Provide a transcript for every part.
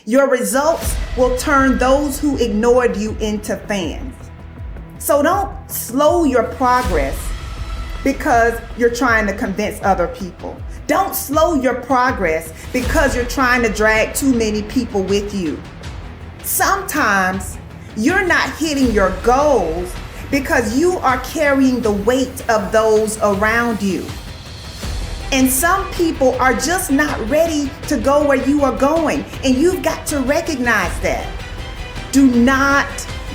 Your results will turn those who ignored you into fans. So don't slow your progress because you're trying to convince other people. Don't slow your progress because you're trying to drag too many people with you. Sometimes you're not hitting your goals because you are carrying the weight of those around you. And some people are just not ready to go where you are going, and you've got to recognize that. Do not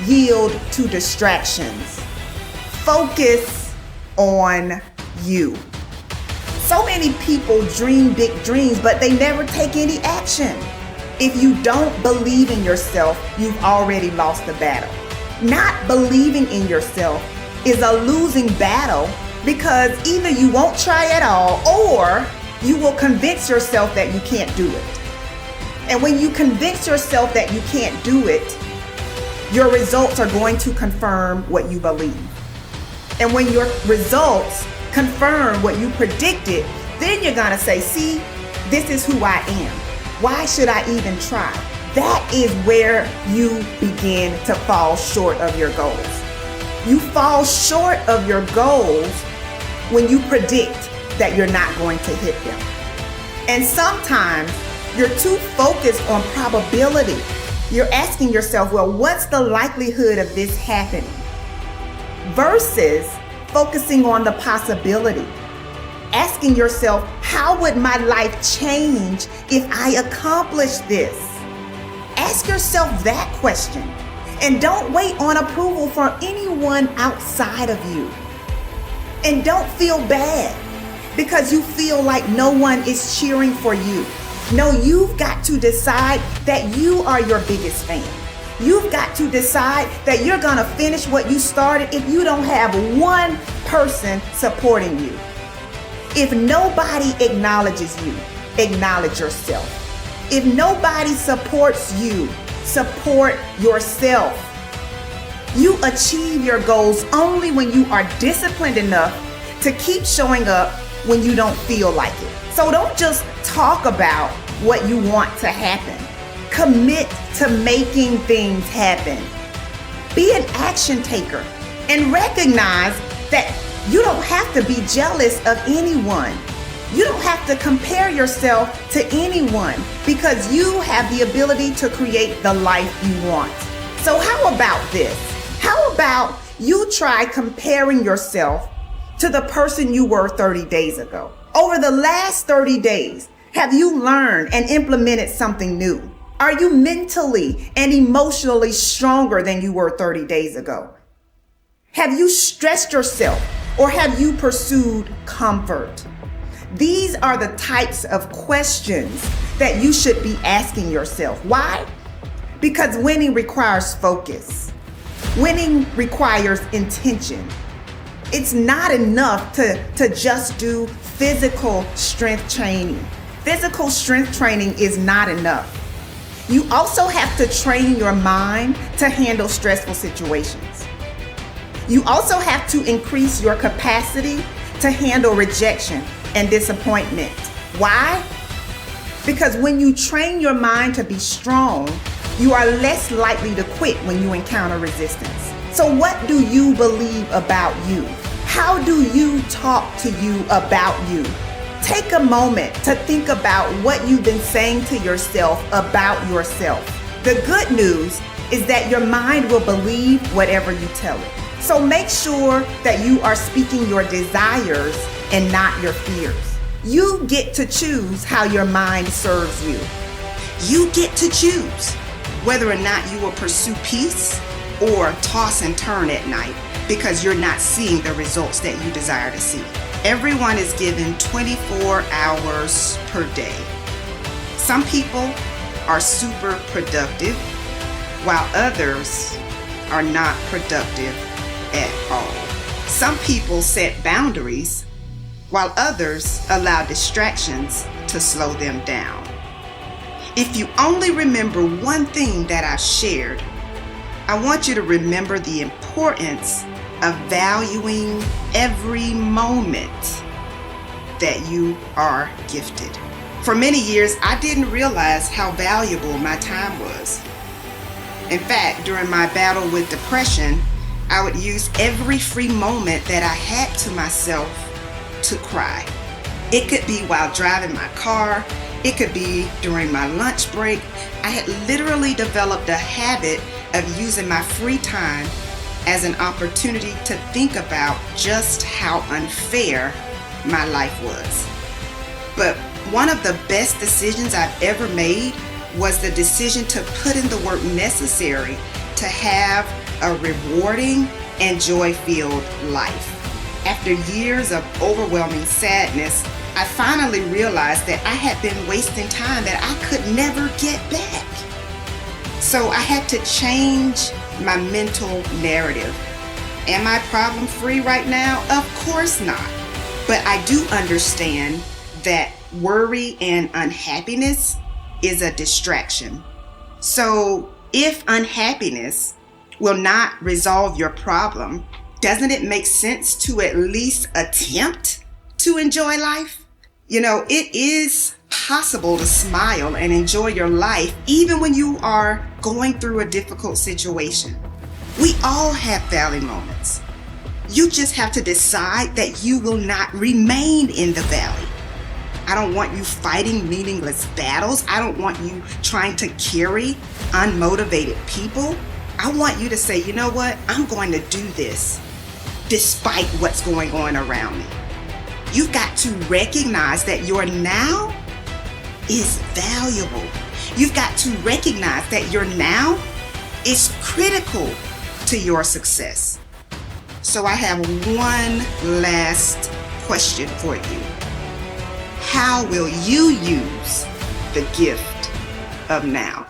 yield to distractions. Focus on you. So many people dream big dreams, but they never take any action. If you don't believe in yourself, you've already lost the battle. Not believing in yourself is a losing battle because either you won't try at all or you will convince yourself that you can't do it. And when you convince yourself that you can't do it, your results are going to confirm what you believe. And when your results confirm what you predicted, then you're gonna say, see, this is who I am. Why should I even try? That is where you begin to fall short of your goals. You fall short of your goals when you predict that you're not going to hit them. And sometimes you're too focused on probability. You're asking yourself, well, what's the likelihood of this happening? Versus focusing on the possibility. Asking yourself, how would my life change if I accomplished this? Ask yourself that question. And don't wait on approval from anyone outside of you. And don't feel bad because you feel like no one is cheering for you. No, you've got to decide that you are your biggest fan. You've got to decide that you're gonna finish what you started if you don't have one person supporting you. If nobody acknowledges you, acknowledge yourself. If nobody supports you, support yourself. You achieve your goals only when you are disciplined enough to keep showing up when you don't feel like it. So don't just talk about what you want to happen. Commit to making things happen. Be an action taker and recognize that you don't have to be jealous of anyone. You don't have to compare yourself to anyone because you have the ability to create the life you want. So how about this? How about you try comparing yourself to the person you were 30 days ago? Over the last 30 days, have you learned and implemented something new? Are you mentally and emotionally stronger than you were 30 days ago? Have you stretched yourself or have you pursued comfort? These are the types of questions that you should be asking yourself. Why? Because winning requires focus. Winning requires intention. It's not enough to just do physical strength training. Physical strength training is not enough. You also have to train your mind to handle stressful situations. You also have to increase your capacity to handle rejection and disappointment. Why? Because when you train your mind to be strong, you are less likely to quit when you encounter resistance. So what do you believe about you? How do you talk to you about you? Take a moment to think about what you've been saying to yourself about yourself. The good news is that your mind will believe whatever you tell it. So make sure that you are speaking your desires and not your fears. You get to choose how your mind serves you. You get to choose whether or not you will pursue peace or toss and turn at night because you're not seeing the results that you desire to see. Everyone is given 24 hours per day. Some people are super productive while others are not productive at all. Some people set boundaries while others allow distractions to slow them down. If you only remember one thing that I shared, I want you to remember the importance of valuing every moment that you are gifted. For many years, I didn't realize how valuable my time was. In fact, during my battle with depression, I would use every free moment that I had to myself to cry. It could be while driving my car. It could be during my lunch break. I had literally developed a habit of using my free time as an opportunity to think about just how unfair my life was. But one of the best decisions I've ever made was the decision to put in the work necessary to have a rewarding and joy-filled life. After years of overwhelming sadness, I finally realized that I had been wasting time that I could never get back. So I had to change my mental narrative. Am I problem-free right now? Of course not. But I do understand that worry and unhappiness is a distraction. So if unhappiness will not resolve your problem, doesn't it make sense to at least attempt to enjoy life? You know, it is possible to smile and enjoy your life even when you are going through a difficult situation. We all have valley moments. You just have to decide that you will not remain in the valley. I don't want you fighting meaningless battles. I don't want you trying to carry unmotivated people. I want you to say, you know what? I'm going to do this despite what's going on around me. You've got to recognize that your now is valuable. You've got to recognize that your now is critical to your success. So I have one last question for you. How will you use the gift of now?